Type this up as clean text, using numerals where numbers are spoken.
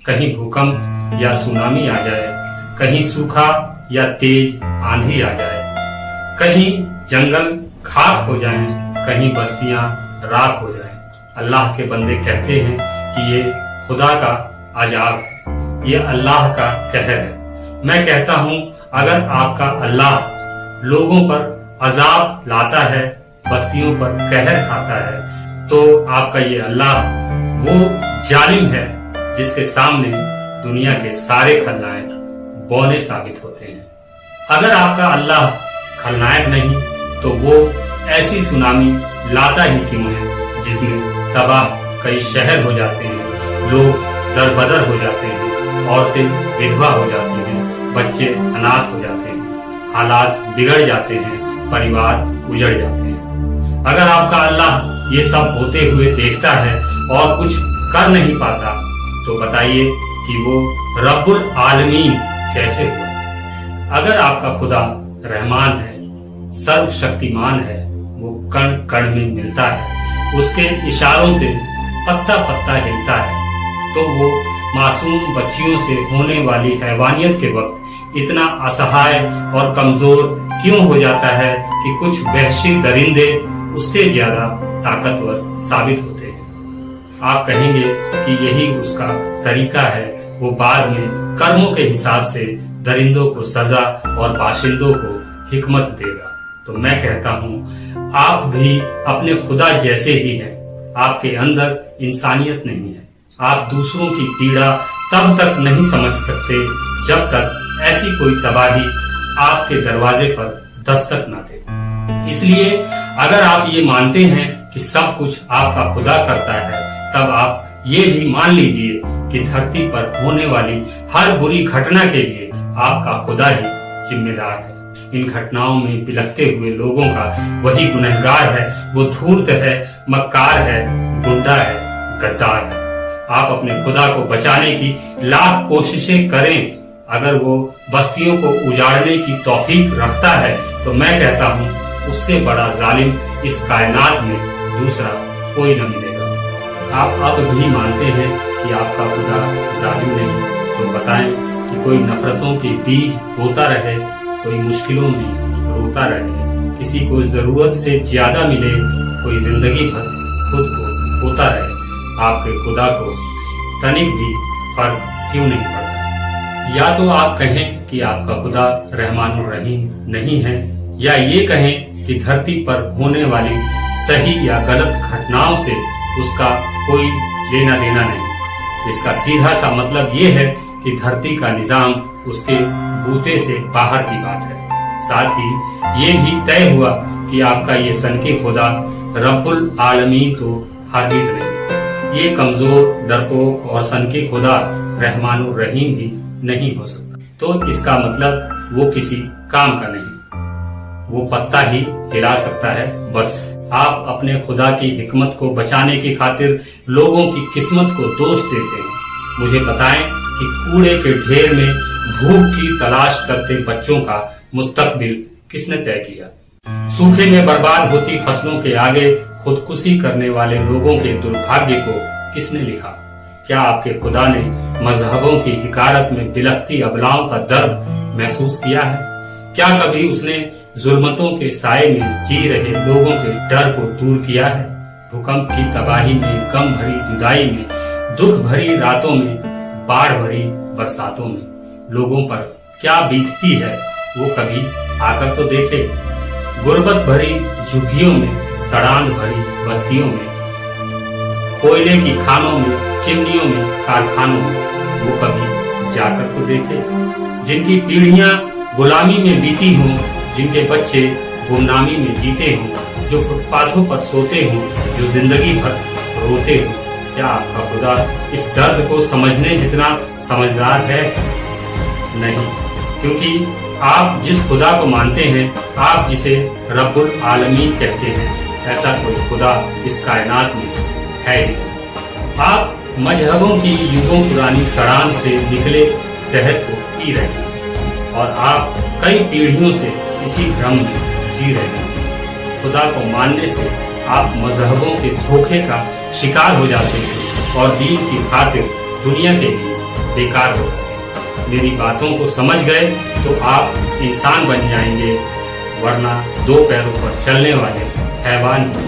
कहीं भूकंप या सुनामी आ जाए, कहीं सूखा या तेज आंधी आ जाए, कहीं जंगल खाक हो जाएं, कहीं बस्तियां राख हो जाएं। अल्लाह के बंदे कहते हैं कि ये खुदा का अजाब है, ये अल्लाह का कहर है। मैं कहता हूँ अगर आपका अल्लाह लोगों पर अजाब लाता है, बस्तियों पर कहर खाता है, तो आपका ये अल्लाह वो जालिम है जिसके सामने दुनिया के सारे खलनायक बौने साबित होते हैं। अगर आपका अल्लाह खलनायक नहीं तो वो ऐसी सुनामी लाता ही क्यों है जिसमें तबाह कई शहर हो जाते हैं, लोग दरबदर हो जाते हैं, औरतें विधवा हो जाती हैं, बच्चे अनाथ हो जाते हैं, हालात बिगड़ जाते हैं, परिवार उजड़ जाते हैं। अगर आपका अल्लाह ये सब होते हुए देखता है और कुछ कर नहीं पाता तो बताइए कि वो रब्बुल आलमीन कैसे हुआ। अगर आपका खुदा रहमान है, सर्वशक्तिमान है, वो कण कण में मिलता है, उसके इशारों से पत्ता पत्ता हिलता है, तो वो मासूम बच्चियों से होने वाली हैवानियत के वक्त इतना असहाय और कमजोर क्यों हो जाता है कि कुछ वहशी दरिंदे उससे ज्यादा ताकतवर साबित होते हैं। आप कहेंगे कि यही उसका तरीका है, वो बाद में कर्मों के हिसाब से दरिंदों को सजा और बाशिंदों को हिकमत देगा। तो मैं कहता हूँ आप भी अपने खुदा जैसे ही हैं, आपके अंदर इंसानियत नहीं है। आप दूसरों की पीड़ा तब तक नहीं समझ सकते जब तक ऐसी कोई तबाही आपके दरवाजे पर दस्तक न दे। इसलिए अगर आप ये मानते हैं कि सब कुछ आपका खुदा करता है, तब आप ये भी मान लीजिए कि धरती पर होने वाली हर बुरी घटना के लिए आपका खुदा ही जिम्मेदार है। इन घटनाओं में बिलखते हुए लोगों का वही गुनहगार है, वो धूर्त है, मक्कार है, गुंडा है, गद्दार है। आप अपने खुदा को बचाने की लाख कोशिशें करें, अगर वो बस्तियों को उजाड़ने की तौफीक रखता है तो मैं कहता हूँ उससे बड़ा जालिम इस कायनात में दूसरा कोई न मिलेगा। आप अब भी मानते हैं कि आपका खुदा जालिम नहीं, तो बताएं कि कोई नफरतों के बीज बोता रहे, कोई मुश्किलों में रोता रहे, किसी को जरूरत से ज्यादा मिले, कोई जिंदगी भर खुद को खोता रहे, आपके खुदा को तनिक भी फर्क क्यों नहीं पड़ता। या तो आप कहें कि आपका खुदा रहमानुर रहीम नहीं है, या ये कहें कि धरती पर होने वाली सही या गलत घटनाओं से उसका कोई लेना देना नहीं। इसका सीधा सा मतलब ये है कि धरती का निजाम उसके बूते से बाहर की बात है। साथ ही ये भी तय हुआ कि आपका ये सनके खुदा रब्बुल आलमीन तो हरगिज नहीं। ये कमजोर, डरपोक और सनके खुदा रहमानुर रहीम भी नहीं हो सकता। तो इसका मतलब वो किसी काम का नहीं, वो पत्ता ही हिला सकता है बस। आप अपने खुदा की हिकमत को बचाने की खातिर लोगों की किस्मत को दोष देते हैं। मुझे बताएं कि कूड़े के ढेर में भूख की तलाश करते बच्चों का मुस्तकबिल किसने तय किया? सूखे में बर्बाद होती फसलों के आगे खुदकुशी करने वाले लोगों के दुर्भाग्य को किसने लिखा? क्या आपके खुदा ने मजहबों की हिकारत में बिलखती अबलाओं का दर्द महसूस किया है? क्या कभी उसने जुल्मतों के साए में जी रहे लोगों के डर को दूर किया है? भूकंप की तबाही में, गम भरी जुदाई में, दुख भरी रातों में, बाढ़ भरी बरसातों में लोगों पर क्या बीतती है वो कभी आकर तो देखे। गुर्बत भरी झुग्गियों में, सड़ांध भरी बस्तियों में, कोयले की खानों में, चिमनियों में, कारखानों में वो कभी जाकर तो देखे। जिनकी पीढ़ियां गुलामी में बीती हों, जिनके बच्चे गुमनामी में जीते हों, जो फुटपाथों पर सोते हों, जो जिंदगी भर रोते हों, क्या आपका खुदा इस दर्द को समझने जितना समझदार है? नहीं, क्योंकि आप जिस खुदा को मानते हैं, आप जिसे रब्बुल आलमीन कहते हैं, ऐसा कोई खुदा इस कायनात में है ही। आप मजहबों की युगों पुरानी सड़ान से निकले शहद को पी रहे हैं और आप कई पीढ़ियों से इसी भ्रम में जी रहे हैं। खुदा को मानने से आप मजहबों के धोखे का शिकार हो जाते हैं और दीन की खातिर दुनिया के लिए बेकार हो जाते हैं। मेरी बातों को समझ गए तो आप इंसान बन जाएंगे, वरना दो पैरों पर चलने वाले हैवान ही